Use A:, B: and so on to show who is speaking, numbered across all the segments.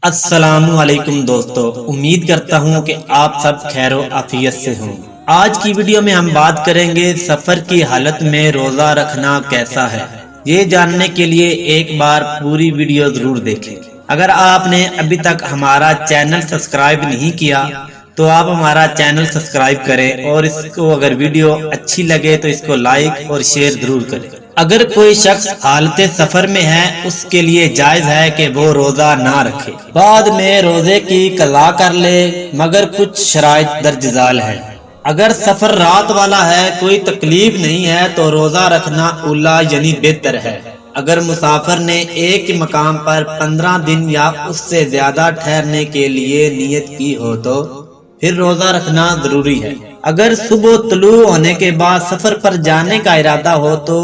A: السلام علیکم دوستو، امید کرتا ہوں کہ آپ سب خیر و عافیت سے ہوں۔ آج کی ویڈیو میں ہم بات کریں گے سفر کی حالت میں روزہ رکھنا کیسا ہے۔ یہ جاننے کے لیے ایک بار پوری ویڈیو ضرور دیکھیں۔ اگر آپ نے ابھی تک ہمارا چینل سبسکرائب نہیں کیا تو آپ ہمارا چینل سبسکرائب کریں، اور اس کو اگر ویڈیو اچھی لگے تو اس کو لائک اور شیئر ضرور کریں۔ اگر کوئی شخص حالت سفر میں ہے، اس کے لیے جائز ہے کہ وہ روزہ نہ رکھے، بعد میں روزے کی قضا کر لے، مگر کچھ شرائط درج ذیل ہے۔ اگر سفر رات والا ہے، کوئی تکلیف نہیں ہے تو روزہ رکھنا اولا یعنی بہتر ہے۔ اگر مسافر نے ایک ہی مقام پر 15 دن یا اس سے زیادہ ٹھہرنے کے لیے نیت کی ہو تو پھر روزہ رکھنا ضروری ہے۔ اگر صبح طلوع ہونے کے بعد سفر پر جانے کا ارادہ ہو تو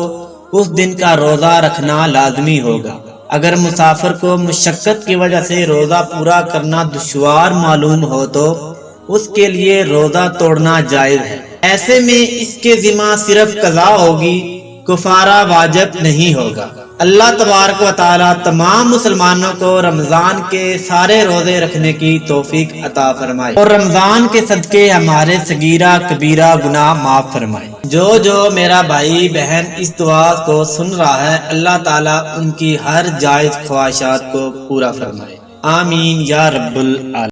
A: اس دن کا روزہ رکھنا لازمی ہوگا۔ اگر مسافر کو مشقت کی وجہ سے روزہ پورا کرنا دشوار معلوم ہو تو اس کے لیے روزہ توڑنا جائز ہے۔ ایسے میں اس کے ذمہ صرف قضا ہوگی، کفارہ واجب نہیں ہوگا۔ اللہ تبارک و تعالی تمام مسلمانوں کو رمضان کے سارے روزے رکھنے کی توفیق عطا فرمائے، اور رمضان کے صدقے ہمارے صغیرہ کبیرہ گناہ معاف فرمائے۔ جو میرا بھائی بہن اس دعا کو سن رہا ہے، اللہ تعالیٰ ان کی ہر جائز خواہشات کو پورا فرمائے، آمین یا رب العالمین۔